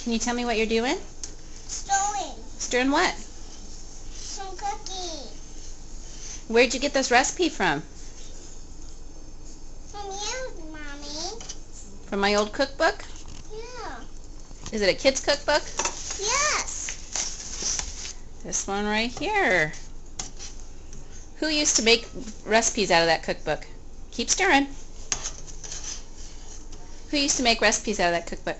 Can you tell me what you're doing? Stirring. Stirring what? Some cookies. Where'd you get this recipe from? From you, Mommy. From my old cookbook? Yeah. Is it a kid's cookbook? Yes. This one right here. Who used to make recipes out of that cookbook? Keep stirring. Who used to make recipes out of that cookbook?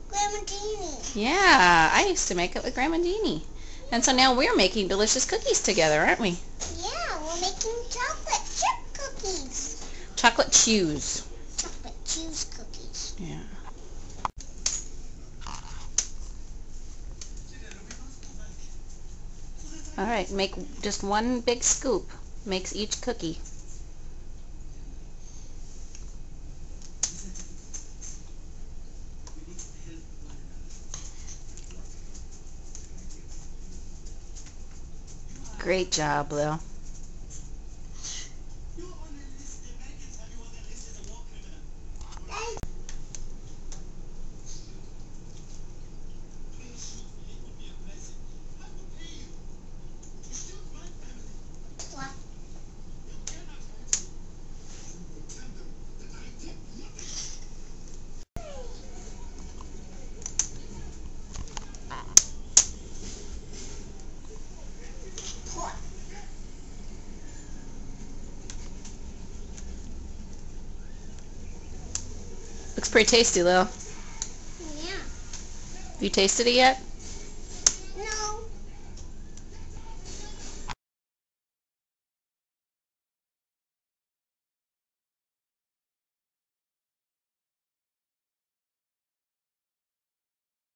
Grandma Jeannie. Yeah, I used to make it with Grandma Jeannie. And so now we're making delicious cookies together, aren't we? Yeah, we're making chocolate chip cookies. Chocolate chews. Chocolate cheese cookies. Yeah. All right, make just one big scoop. Makes each cookie. Great job, Lil. Looks pretty tasty, Lil. Yeah. Have you tasted it yet?